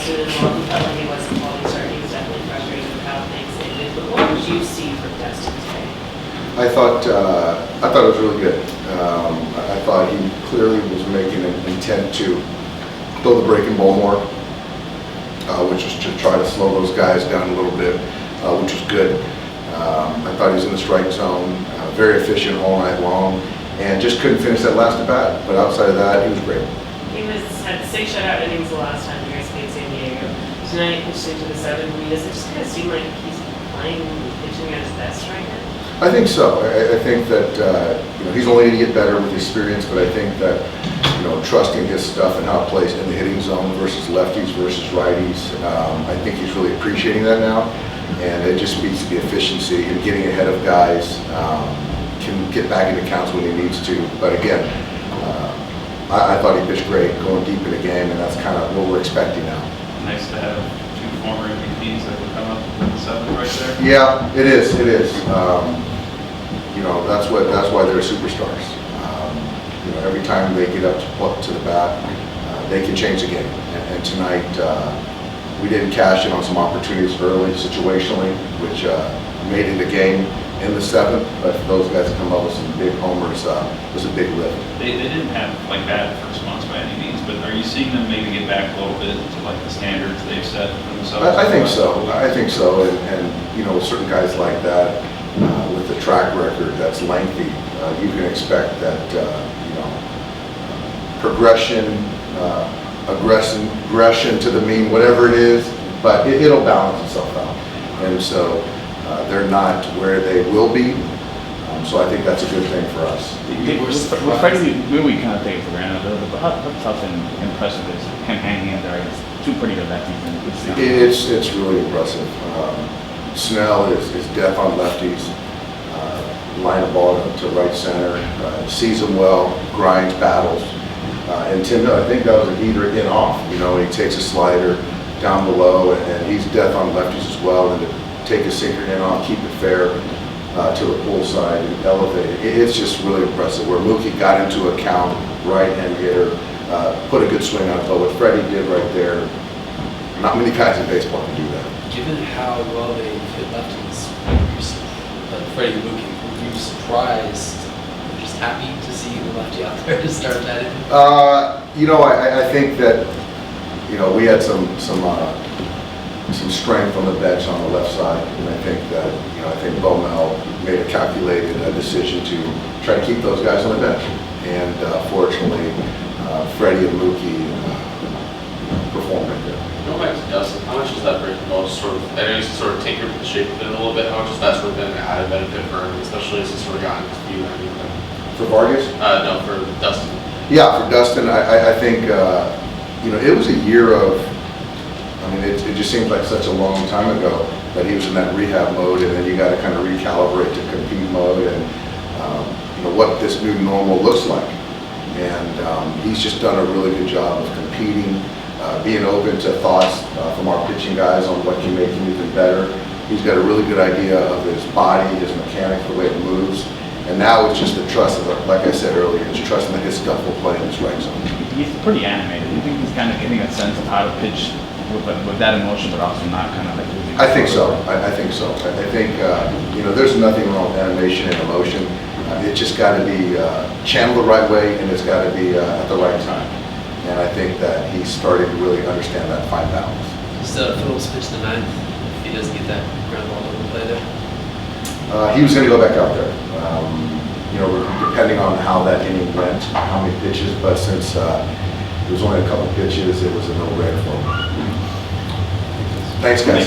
Dustin and well, he felt like it wasn't quality start. He was definitely frustrated with how things ended. But what did you see from Dustin today? I thought it was really good. I thought he clearly was making an intent to throw the breaking ball more, which is to try to slow those guys down a little bit, which was good. I thought he was in the strike zone, very efficient all night long, and just couldn't finish that last at bat. But outside of that, he was great. He had 6 shutout innings the last time you guys played San Diego. Tonight, pitched into the 7th. I mean, does it just kind of seem like he's playing, pitching at his best right now? I think so. I think that he's only going to get better with experience, but I think that trusting his stuff and how it plays in the hitting zone versus lefties versus righties, I think he's really appreciating that now, and it just speaks to the efficiency and getting ahead of guys. Can get back into counts when he needs to, but again, I thought he pitched great, going deep in the game, and that's kind of what we're expecting now. Nice to have 2 former MVPs that will come up with the 7th right there. Yeah, it is. It is. That's why they're superstars. Every time they get up to the bat, they can change the game. And tonight, we didn't cash in on some opportunities early, situationally, which made it a game in the 7th. But for those guys to come up with some big homers, was a big lift. They didn't have bad first months by any means, but are you seeing them maybe get back a little bit to the standards they've set for themselves? I think so. I think so. And certain guys like that, with the track record that's lengthy, you can expect that progression, aggression to the mean, whatever it is, but it'll balance itself out. And so they're not where they will be. So I think that's a good thing for us. With Freddie, we kind of take it for granted a little bit, but how tough and impressive is him hanging in there against 2 pretty good lefties? It's really impressive. Snell is death on lefties, line the ball to right center, sees them well, grinds battles. And Tim, I think that was a heater in off. He takes a slider down below, and he's death on lefties as well. And to take a sinker in off, keep it fair to the pull side and elevate it. It's just really impressive. Where Mookie got into a count, right-hand hitter, put a good swing on it. But what Freddie did right there, not many guys in baseball can do that. Given how well they hit lefties, Freddie and Mookie, were you surprised or just happy to see the lefty out there to start that in? I think that we had some strength on the bench on the left side, and I think that I think Bomel made a calculated decision to try to keep those guys on the bench, and fortunately, Freddie and Mookie performed right there. Going back to Dustin, how much does that break the most I know you sort of tinkered with the shape of it a little bit. How much has that sort of been an added benefit for him, especially as he's sort of gotten his view and everything? For Vargas? No, for Dustin. Yeah, for Dustin, I think it was a year of. It just seems like such a long time ago that he was in that rehab mode, and then you got to kind of recalibrate to compete mode, and what this new normal looks like. And he's just done a really good job of competing. Being open to thoughts from our pitching guys on what can make him even better. He's got a really good idea of his body, his mechanics, the way it moves. And now it's just the trust of it. Like I said earlier, it's trusting that his stuff will play in the strike zone. He's pretty animated. You think he's kind of getting a sense of how to pitch with that emotion, but also not kind of losing? I think so. I think so. I think, there's nothing wrong with animation and emotion. It's just got to be channeled the right way, and it's got to be at the right time. And I think that he's starting to really understand that fine balance. Just Phillips pitch the 9th, if he doesn't get that ground ball to play there? He was going to go back out there. Depending on how that inning went, how many pitches, but since it was only a couple pitches, it was a no-brainer for him. Thanks, guys.